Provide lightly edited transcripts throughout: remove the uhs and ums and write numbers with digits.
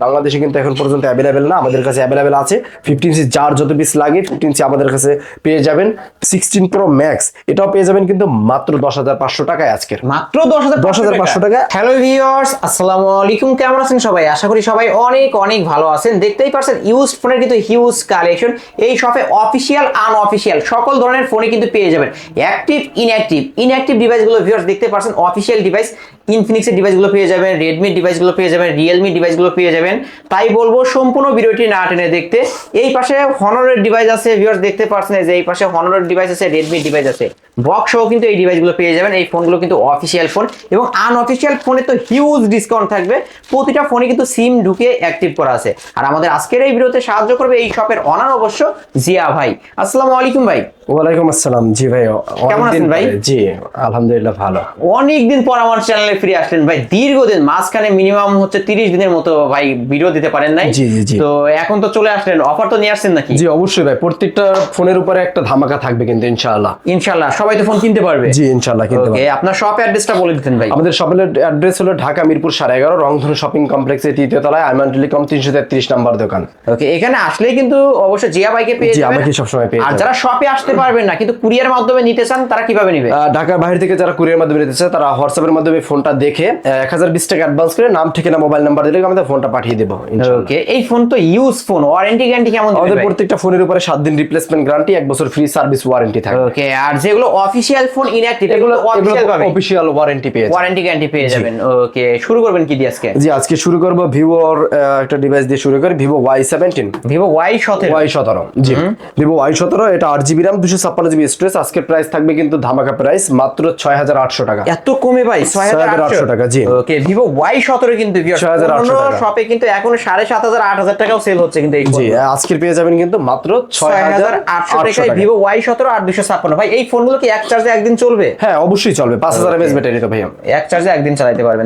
বাংলাদেশে কিন্তু এখন পর্যন্ত অ্যাভেলেবেল না, আমাদের কাছে অ্যাভেলেবেল আছে 15 ইঞ্চি, যার যত পিস লাগে 15 ইঞ্চি আমাদের কাছে পেয়ে যাবেন। 16 প্রো ম্যাক্স এটাও পেয়ে যাবেন কিন্তু মাত্র 10,500 টাকায় আজকের, মাত্র 10,500 টাকা। হ্যালো ভিউয়ার্স, আসসালামু আলাইকুম। কেমন আছেন সবাই? আশা করি সবাই অনেক অনেক ভালো আছেন। দেখতেই পারছেন ইউজড ফোনের কিন্তু হিউজ কালেকশন। এই শপে অফিসিয়াল আনঅফিসিয়াল সকল ধরনের ফোনই কিন্তু পেয়ে যাবেন। অ্যাক্টিভ ইনঅ্যাক্টিভ ডিভাইসগুলো ভিউয়ার্স দেখতে পারছেন। অফিসিয়াল ডিভাইস ইনফিনিক্সের ডিভাইসগুলো পেয়ে যাবেন, রেডমির ডিভাইসগুলো পেয়ে যাবেন, রিয়েলমি ডিভাইসগুলো পেয়ে যাবেন। তাই বলবো সম্পূর্ণ ভিডিওটি না টেনে দেখতে। এই পাশে হনরের ডিভাইস আছে ভিউয়ার্স দেখতে পারছেন, যে এই পাশে হনরের ডিভাইস আছে, রেডমির ডিভাইস আছে, বক্স সহ কিন্তু এই ডিভাইসগুলো পেয়ে যাবেন। এই ফোনগুলো কিন্তু অফিসিয়াল ফোন এবং আনঅফিসিয়াল ফোনে তো হিউজ ডিসকাউন্ট থাকবে। প্রতিটা ফোনে কিন্তু সিম ঢুকে অ্যাক্টিভ করা আছে। আর আমাদের আজকের এই ভিডিওতে সাহায্য করবে এই শপের অনার অবশ্য জিয়া ভাই। আসসালামু আলাইকুম ভাই। ওয়ালাইকুম আসসালাম। জি ভাই, কেমন আছেন ভাই? জি আলহামদুলিল্লাহ ভালো। অনেকদিন পর আমার চ্যানেলে ফিরে আসলেন ভাই। দীর্ঘদিন মাঝখানে মিনিমাম হচ্ছে 30 দিনের মতো ভাই ভিডিও দিতে পারেন নাই। জি জি জি। তো এখন তো চলে আসলেন, অফার তো নিয়ে আসছেন নাকি? জি অবশ্যই ভাই, প্রত্যেকটা ফোনের উপরে একটা ধামাকা থাকবে কিন্তু ইনশাআল্লাহ। ইনশাআল্লাহ সবাই তো ফোন কিনতে পারবে। জি ইনশাআল্লাহ কিনতে পারবে। ওকে, আপনার শপ অ্যাড্রেসটা বলে দিতেন ভাই। আমাদের শপের অ্যাড্রেস হলো ঢাকা মিরপুর 11.5 রংধনু শপিং কমপ্লেক্সের 3য় তলায়, আইমান টেলিকম 333 নাম্বার দোকান। ওকে, এখানে আসলেই কিন্তু অবশ্যই জিয়া ভাইকে পেয়ে জি যাবেন। আমাকে সবসময় পেয়ে আর যাবেন। যারা শপে আসতে পারবেন না কিন্তু কুরিয়ার মাধ্যমে নিতে চান তারা কিভাবে নেবে? ঢাকার বাইরে থেকে যারা কুরিয়ার মাধ্যমে নিতে চায় তারা হোয়াটসঅ্যাপের মাধ্যমে ফোনটা দেখে 1020 টাকা অ্যাডভান্স করে নাম ঠিকানা মোবাইল নাম্বার দিলে আমাদের ফোনটা পাঠিয়ে দেবো ইনশাআল্লাহ। ওকে, এই ফোন তো ইউজ ফোন, ওয়ারেন্টি গ্যারান্টি কেমন দিবেন আমাদের ভাই? প্রত্যেকটা ফোনের উপরে 7 দিন রিপ্লেসমেন্ট গ্যারান্টি, 1 বছর ফ্রি সার্ভিস ওয়ারেন্টি থাকে। ওকে, আর যেগুলো অফিসিয়াল ফোন ইনঅ্যাক্টিভ এগুলো অফিসিয়াল ভাবে অফিশিয়াল ওয়ারেন্টি পেয়ে যাবেন, ওয়ারেন্টি গ্যারান্টি পেয়ে যাবেন। ওকে, শুরু করবেন কি দিয়ে আজকে? জি আজকে শুরু করব ভিভোর একটা ডিভাইস দিয়ে শুরু করি, ভিভো Y17। Vivo Y17। জি ভিভো Y17, এটা 8GB RAM 256GB স্টোরেজ। আজকের প্রাইস থাকবে কিন্তু ধামাকা প্রাইস মাত্র 6,800 টাকা। এত কমে ভাই? 6,800 টাকা। জি ওকে, ভিভো Y17 কিন্তু 6,800 টাকা। শপে কিন্তু এখন 7,500 8,000 টাকাও সেল হচ্ছে কিন্তু এই জি আজকের পেয়ে যাবেন কিন্তু মাত্র 6,800 টাকায় ভিভো Y17 8,256। ভাই এই ফোনগুলো কি এক চার্জে একদিন চলবে? হ্যাঁ অবশ্যই চলবে, 5000 mAh ব্যাটারি তো ভাইয়া, এক চার্জে একদিন চালাতে পারবেন।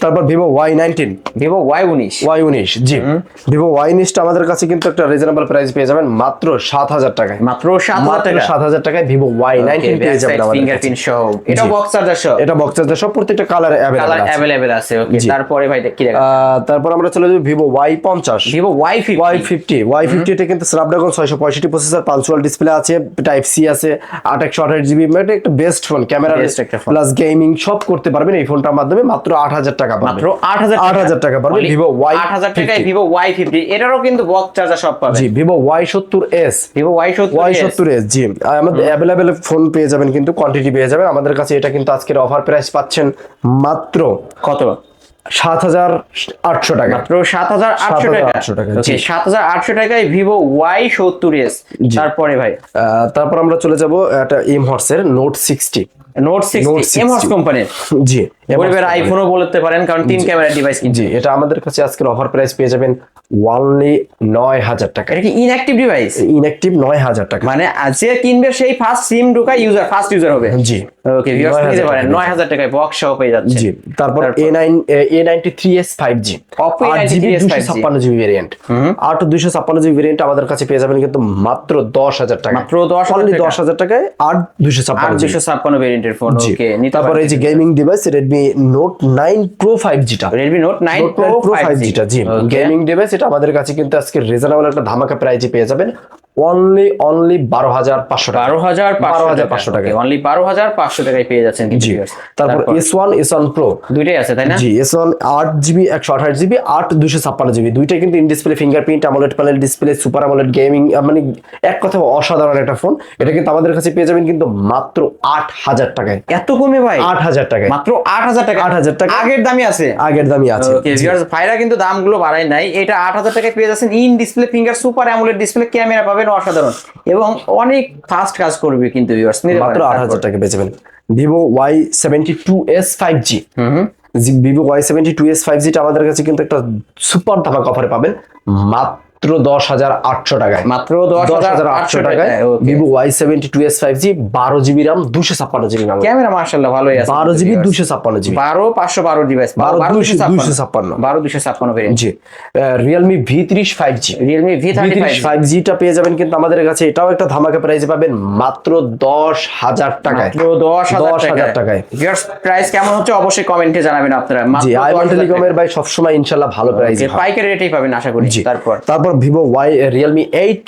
তারপর ভিভো Y19। Vivo Y19। জি ভিভো Y19 টা আমাদের কাছে কিন্তু একটা রিজনেবল প্রাইস পেয়ে যাবেন মাত্র 7,000 টাকায়। মাত্র 7,000 টাকা। 7,000 টাকায় ভিভো Y19 পেয়ে যাবেন আমাদের কাছে। ফিঙ্গারপ্রিন্ট সহ, এটা বক্স চার্জার সহ, এটা বক্স চার্জার সব, প্রত্যেকটা কালার अवेलेबल আছে। ওকে, তারপরে ভাই কি দেখা? তারপর আমরা চলে যাব ভিভো Y50। ভিভো Y50 এটা কিন্তু স্ন্যাপড্রাগন 665 প্রসেসর, পাঞ্চুয়াল ডিসপ্লে আছে, টাইপ সি আছে, 8/128GB, মানে একটা best phone, camera plus gaming সব করতে পারবেন এই ফোনটার মাধ্যমে। মাত্র 8,000 টাকা পাবেন, মাত্র 8,000 টাকা পাবেন ভিভো8,000 টাকায় ভিভো Y50। এটারও কিন্তু বক্স চার্জার সব পাবেন। জি ভিভো Y70s। Vivo Y70s। জি আমাদের অ্যাভেলেবেল ফোন পেয়ে যাবেন কিন্তু কোয়ান্টিটি পেয়ে যাবেন আমাদের কাছে। এটা কিন্তু আজকের অফার প্রাইস পাচ্ছেন মাত্র কত? 7,800 টাকা। মাত্র 7,800 টাকা। ওকে, 7,800 টাকায় ভিভো Y70s। তারপরে ভাই তারপর আমরা চলে যাব একটা এমহর্স এর নোট 60। নোট 60 এমহর্স কোম্পানির। জি পরিবার আইফোনও বলতে পারেন, কারণ 3 ক্যামেরা ডিভাইস কিন্তু। জি এটা আমাদের কাছে আজকের অফার প্রাইস পেয়ে যাবেন অনলি 9,000 টাকা। এটা কি ইনঅ্যাক্টিভ ডিভাইস? ইনঅ্যাক্টিভ 9,000 টাকা, মানে যে কিনবে সেই ফার্স্ট সিম ঢোকা ইউজার, ফার্স্ট ইউজার হবে। জি ওকে, ভিউয়ার্স নিতে পারেন 9,000 টাকায় বক্স সহ পেয়ে যাচ্ছে। জি তারপর A93s 5G, Oppo 8GB A93s 5G 256GB variant, 256GB variant আমাদের কাছে পেয়ে যাবেন কিন্তু মাত্র 10,000 টাকা। মাত্র 10,000 অনলি টাকা। 10,000 টাকায় 8,256GB। 8,256 ভেরিয়েন্টের ফোন। ওকে, নিতে তারপর এই যে gaming device Redmi Note 9 Pro 5G টা, Redmi Note 9 Pro 5G টা। জি গেমিং ডিভাইস, এটা আমাদের কাছে কিন্তু আজকে রিজনেবল একটা ধামাকা প্রাইসে পেয়ে যাবেন অনলি 12,500 টাকা। 12,500 টাকা। অনলি 12,500 টাকায় পেয়ে যাচ্ছেন কিন্তু ভিউয়ার্স। তারপর S1 Pro দুইটাই আছে তাই না? জি S1 8GB 128GB 8,256GB, দুইটাই কিন্তু in display fingerprint, AMOLED panel display, super AMOLED gaming, মানে এক কথা অসাধারণ একটা ফোন। এটা কিন্তু আমাদের কাছে পেয়ে যাবেন কিন্তু মাত্র 8,000 টাকায়। এত কমে ভাই? 8,000 টাকায়, মাত্র 8,000 টাকা। 8,000 টাকা আগের দামই আছে, আগের দামই আছে। ওকে ভিউয়ার্স, ভাইরা কিন্তু দামগুলো বাড়ায় নাই। এটা 8,000 টাকায় পেয়ে যাচ্ছেন in display finger, super AMOLED display, camera পাবেন অসাধারণ এবং অনেক ফাস্ট কাজ করবে কিন্তু ভিউয়ার্স। মাত্র 8,000 টাকা পেয়ে যাবেন Vivo Y72s 5G। Vivo Y72s 5G টা আমাদের কাছে কিন্তু একটা সুপার ধামাকা অফারে পাবেন মাত্র মাত্র 10,800 টাকায়, মাত্র 10,800 টাকায় Vivo Y72s 5G 12GB RAM 256GB RAM, camera মাশাআল্লাহ ভালোই আছে, 12GB 256GB, 12,512 ডিভাইস, 12,256 ভেরিয়েন্ট। জি Realme V30 5G, Realme V30 5G টা পেয়ে যাবেন কিন্তু আমাদের কাছে, এটাও একটা ধামাকা প্রাইসে পাবেন মাত্র 10,000 টাকায়, মাত্র 10,000 টাকায়। ভিউয়ার্স প্রাইস কেমন হচ্ছে অবশ্যই কমেন্টে জানাবেন আপনারা। জি আইমান টেলিকমের ভাই সবসময় ইনশাআল্লাহ ভালো প্রাইস পাইকারি রেটেই পাবেন আশা করি। তারপর ভিভো Realme 8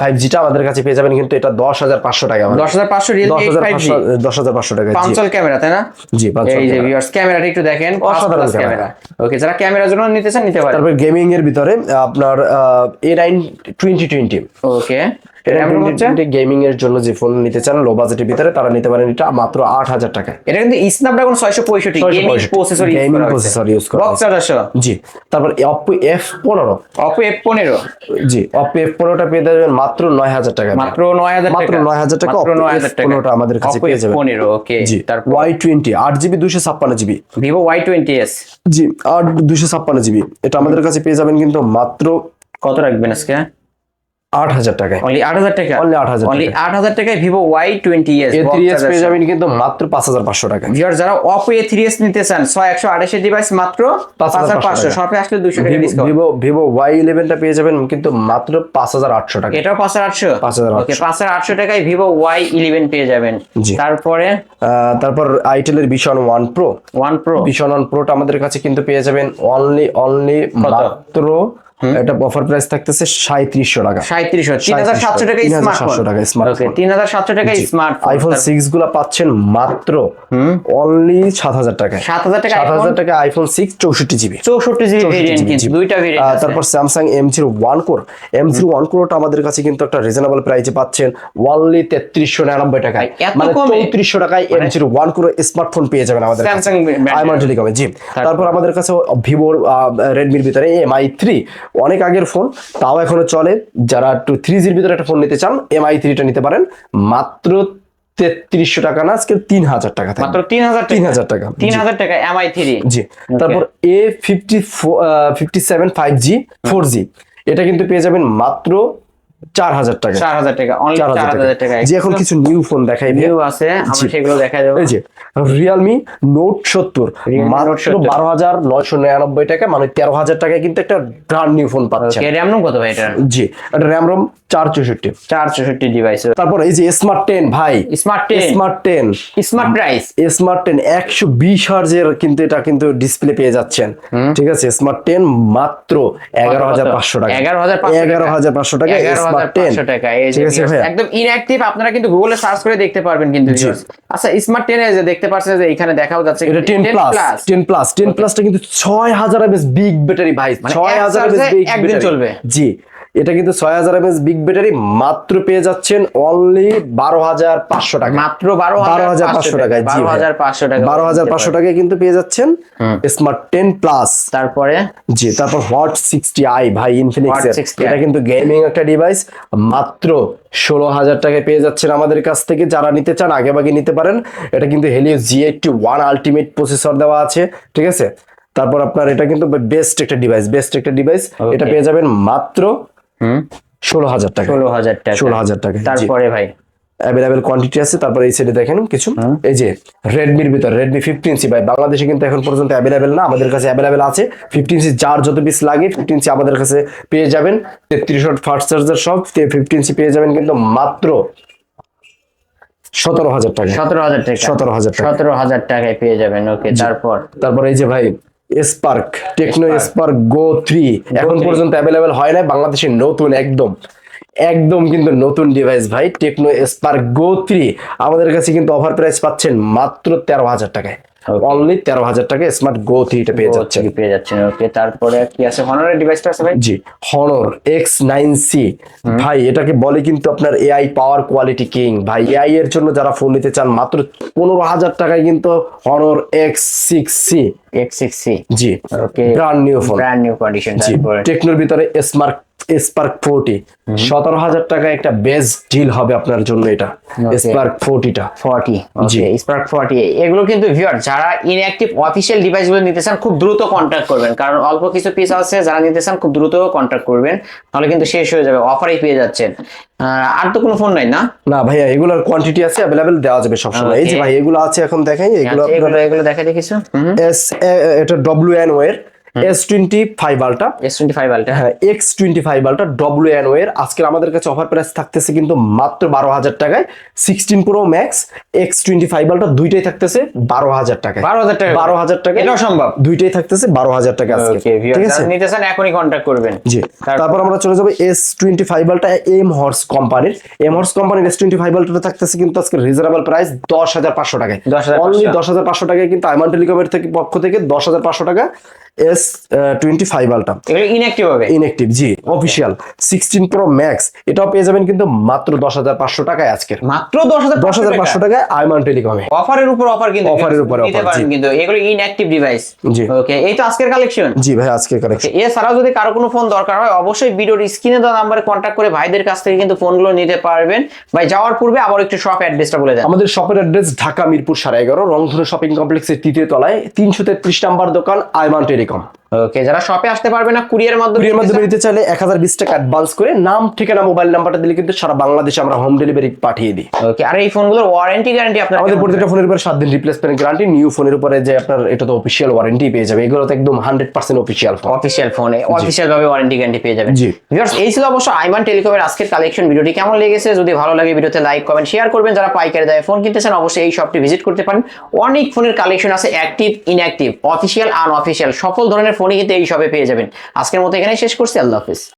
5G টা আমাদের কাছে পেয়ে যাবেন কিন্তু এটা 10,500 টাকা, 10,500 Realme 8 5G, 10,500 টাকা। পাঁচল ক্যামেরা তাই না? জি এই যে ভিউয়ার্স ক্যামেরাটা একটু দেখেন, অসাধারণ ক্যামেরা। ওকে, যারা ক্যামেরার জন্য নিতে চান নিতে পারেন। তারপর গেমিং এর ভিতরে আপনার A9 2020, ওকে, গেমিং এর জন্য যে ফোন নিতে চান লো বাজেটের ভিতরে তারা নিতে পারেন এটা মাত্র 8,000 টাকায়। এটা কিন্তু স্ন্যাপড্রাগন 665 গেমিং প্রসেসর ইউজ করা বক্স 400। জি তারপর Oppo F15, Oppo F15, জি Oppo F15 টা পেয়ে যাবেন মাত্র 9,000 টাকা, মাত্র 9,000 টাকা, মাত্র 9,000 টাকা মাত্র 9,000 টাকা F15 টা আমাদের কাছে পেয়ে যাবেন। 15 ওকে। জি তারপর Y20 8GB 256GB, Vivo Y20s, জি 256GB, এটা আমাদের কাছে পেয়ে যাবেন কিন্তু মাত্র কত রাখবেন আজকে? 8,000 টাকায়, অনলি 8,000 টাকা, অনলি 8,000 অনলি 8,000 টাকায় Vivo Y20s A3s পেয়ে যাবেন কিন্তু মাত্র 5,500 টাকা। ভিউয়ার যারা Oppo A3s নিতে চান 6128 ডিভাইস মাত্র 5,500, শপে আসলে 200 টাকা ডিসকাউন্ট। ভিভো Y11 টা পেয়ে যাবেন কিন্তু মাত্র 5,800 টাকা, এটাও 5,800, 5,800 ওকে 5,800 টাকায় Vivo Y11 পেয়ে যাবেন। তারপরে আইটেল এর Vision One Pro, Vision One Pro টা আমাদের কাছে কিন্তু পেয়ে যাবেন অনলি মাত্র, এটা অফার প্রাইস থাকতেছে 3,700 টাকা, 3,700 টাকা স্মার্টফোন, টাকা স্মার্টফোন, 3,700 টাকা স্মার্টফোন। আইফোন 6 গুলা পাচ্ছেন মাত্র অনলি 7,000 টাকায়, 7,000 টাকা, 7,000 টাকা আইফোন 6 64GB, 64GB ভেরিয়েন্ট, কিন্তু দুইটা ভেরিয়েন্ট আছে। তারপর Samsung M01 Core, টা আমাদের কাছে কিন্তু একটা রিজনেবল প্রাইসে পাচ্ছেন অনলি 3,399 টাকায়, মানে 3,400 টাকায় M01 Core স্মার্টফোন পেয়ে যাবেন আমাদের স্যামসাং আইমান টেলিকমে। জি তারপর আমাদের কাছে ভিভোর রেডমির ভিতরে MI3 অনেক আগের ফোন, তাও এখনো চলে, যারা একটু 3G এর ভিতরে একটা ফোন নিতে চান MI3 টা নিতে পারেন মাত্র 3,300 টাকা না, আজকে 3,000 টাকা, মাত্র 3,000 টাকা, 3,000 টাকা MI3। জি তারপর A57 5G 4G, এটা কিন্তু পেয়ে যাবেন মাত্র 4,000 টাকা, 4,000 টাকা, অনলি 4,000 টাকা। যে এখন কিছু নিউ ফোন দেখাই, নিউ আছে, আমরা সেগুলো দেখাই দেব। এই যে Realme Note 70 মাত্র 12,999 টাকা, মানে 13,000 টাকায় কিন্তু একটা ব্র্যান্ড নিউ ফোন পাচ্ছেন। র‍্যাম রম কত ভাই এটা? জি এটা RAM ROM 464 ডিভাইস। তারপর এই যে Smart 10 ভাই, স্মার্ট 10 স্মার্ট প্রাইস, Smart 10 120 হার্জের কিন্তু এটা কিন্তু ডিসপ্লে পেয়ে যাচ্ছেন, ঠিক আছে। Smart 10 মাত্র 11,500 টাকা, 11,500 টাকা Smart 10 টাকা। এই যে একদম ইনঅ্যাকটিভ, আপনারা কিন্তু গুগলে সার্চ করে দেখতে পারবেন কিন্তু। আচ্ছা Smart 10 এ যে দেখতে পাচ্ছেন যে এখানে দেখাও যাচ্ছে এটা 10 প্লাসটা কিন্তু 6,000 mAh বিগ ব্যাটারি ভাই, 6,000 mAh বিগ একদিন চলবে। জি এটা কিন্তু 6,000 mAh বিগ ব্যাটারি মাত্র পেয়ে যাচ্ছেন অনলি 12,500 টাকা, মাত্র 12,500 টাকা। জি 12,500 টাকা, 12,500 টাকায় কিন্তু পেয়ে যাচ্ছেন Smart 10 প্লাস। তারপরে জি তারপর Hot 60i ভাই ইনফিনিক্স এর, এটা কিন্তু গেমিং একটা ডিভাইস, মাত্র 16,000 টাকায় পেয়ে যাচ্ছেন আমাদের কাছ থেকে। যারা নিতে চান আগে ভাগে নিতে পারেন, এটা কিন্তু Helio G81 আলটিমেট প্রসেসর দেওয়া আছে, ঠিক আছে। তারপর আপনার এটা কিন্তু বেস্ট একটা ডিভাইস, এটা পেয়ে যাবেন মাত্র 16,000 টাকা, 16,000 টাকা। তারপরে ভাই অ্যাভেলেবেল কোয়ান্টিটি আছে। তারপর এই সাইডে দেখেন কিছু, এই যে রেডমির ভিতর Redmi 15C ভাই, বাংলাদেশে কিন্তু এখন পর্যন্ত অ্যাভেলেবেল না, আমাদের কাছে অ্যাভেলেবেল আছে 15C, যার যত পিস লাগে 15C আমাদের কাছে পেয়ে যাবেন। 33 ওয়াট ফাস্ট চার্জার সব 15C পেয়ে যাবেন কিন্তু মাত্র 17,000 টাকা, 17,000 টাকায় পেয়ে যাবেন। ওকে তারপর এই যে ভাই স্পার্ক, টেকনো স্পার্ক গো 3 এখন পর্যন্ত অ্যাভেলেবেল হয় না, বাংলাদেশে নতুন একদম কিন্তু নতুন ডিভাইস ভাই, টেকনো স্পার্ক গো 3 আমাদের কাছে কিন্তু অফার প্রাইস পাচ্ছেন মাত্র 13,000 টাকায়, অনলি 13,000 টাকায় স্মার্ট গো 3 টা পেয়ে যাচ্ছেন। ওকে তারপরে কি আছে? হনরের ডিভাইসটা আছে ভাই। জি Honor X9C ভাই, এটাকে বলে কিন্তু আপনার এআই পাওয়ার কোয়ালিটি কিং ভাই। এআই এর জন্য যারা ফোন নিতে চান মাত্র 15,000 টাকায় কিন্তু Honor X6C। জি okay brand new phone, brand new condition. তারপরে টেকনোর ভিতরে স্মার্ট স্পার্ক 40 17,000 টাকা একটা বেস্ট ডিল হবে আপনার জন্য এটা Okay. স্পার্ক 40টা 40 জি। ওকে স্পার্ক 40 এগুলো কিন্তু ভিউয়ার যারা ইনঅ্যাকটিভ অফিশিয়াল ডিভাইসগুলো নিতে চান খুব দ্রুত কন্ট্যাক্ট করবেন, কারণ অল্প কিছু পিস আছে, যারা নিতে চান খুব দ্রুত কন্ট্যাক্ট করবেন, তাহলে কিন্তু শেষ হয়ে যাবে, অফারেই পেয়ে যাচ্ছেন। আর তো কোনো ফোন নাই না? না ভাইয়া, এগুলোর কোয়ান্টিটি আছে, अवेलेबल দেওয়া যাবে সব সময়। এই যে Okay. ভাই এগুলো আছে, এখন দেখাই এগুলো আচ্ছা, এগুলো দেখা দেখিছো এস এটা WNO এর S25 আলটা, S25 আলটা। হ্যাঁ X25 আলটা WNO এর আজকে আমাদের কাছে অফার প্রাইস থাকতেছে কিন্তু মাত্র 12,000 টাকায়। 16 প্রো ম্যাক্স X25 আলটা দুইটাই থাকতেছে 12,000 টাকায়। 12,000 টাকা 12,000 টাকা এটাও সম্ভব? দুইটাই থাকতেছে 12,000 টাকা আজকে। ওকে ভিউয়ার ঠিক আছে, যারা নিতে চান এখনই কন্ট্যাক্ট করবেন। জি। তারপর আমরা চলে যাবো S25 আলটা এম হর্স কোম্পানির। এম হর্স কোম্পানির S25 আলটা থাকতেছে কিন্তু আজকে রিজনেবল প্রাইস 10,500 টাকায়। 10,500 অনলি 10,500 টাকায় কিন্তু আইমান টেলিকমের থেকে পক্ষ থেকে 10,500 টাকা S25 আলটা এগুলো ইনঅ্যাকটিভ হবে? ইনঅ্যাক্টিভ, জি অফিশিয়াল। 16 প্রো ম্যাক্স এটাও পেয়ে যাবেন কিন্তু মাত্র 10,500 টাকায় আজকের। মাত্র 10,500 টাকায় আইমান টেলিকমে। অফারের উপর অফার, কিন্তু অফারের উপরে নিতে অফার, পারেন জি। কিন্তু এগুলো ইনঅ্যাকটিভ ডিভাইস। জি। ওকে, এই তো আজকের কালেকশন। জি ভাই, আজকের কালেকশন। এছাড়াও যদি কারো কোনো ফোন দরকার হয় অবশ্যই ভিডিওর স্ক্রিনে দেওয়া নাম্বারে কন্ট্যাক্ট করে ভাইদের কাছ থেকে কিন্তু ফোনগুলো নিতে পারবেন। ভাই যাওয়ার পূর্বে আবার একটু শপ অ্যাড্রেসটা বলে দেন। আমাদের শপের অ্যাড্রেস ঢাকা মিরপুর 11.5 রংধনু শপিং কমপ্লেক্সের 3য় তলায় 333 নাম্বার দোকান আইমান টেলিকম। ওকে, যারা শপে আসতে পারবে না কুরিয়ারের কুরিয়ার মাধ্যমে মাধ্যমে নিতে চাইলে 1020 টাকা অ্যাডভান্স করে নাম, ঠিকানা, মোবাইল নাম্বারটা দিলে কিন্তু সারা বাংলাদেশে আমরা হোম ডেলিভারি পাঠিয়ে দিই। ওকে, আর এই ফোনগুলোর ওয়ারেন্টি গ্যারান্টি আপনার আমাদের প্রত্যেকটা ফোনের উপরে 7 দিন রিপ্লেসমেন্ট গ্যারান্টি। নিউ ফোনের উপরে যে আপনার এটা তো অফিশিয়াল ওয়ারেন্টি পেয়ে যাবে, এগুলো তো একদম 100% অফিশিয়াল ফোন। অফিশিয়াল ফোনে অফিশিয়াল ভাবে ওয়ারেন্টি গ্যারান্টি পেয়ে যাবেন। জি। ভিউয়ার্স, এই ছিল অবশ্য আইমান টেলিকমের আজকের কালেকশন। ভিডিওটি কেমন লেগেছে যদি ভালো লাগে ভিডিওতে লাইক কমেন্ট শেয়ার করবেন। যারা পাইকারি দামে ফোন কিনতে চান অবশ্যই এই শপটি ভিজিট করতে পারেন। অনেক ফোনের কালেকশন আছে, অ্যাক্টিভ ইনঅ্যাক্টিভ অফিশিয়াল আনঅফিশিয়াল সকল ধরনের ফোনই কিন্তু এই শপে পেয়ে যাবেন। আজকের মতো এখানেই শেষ করছি, আল্লাহ হাফেজ।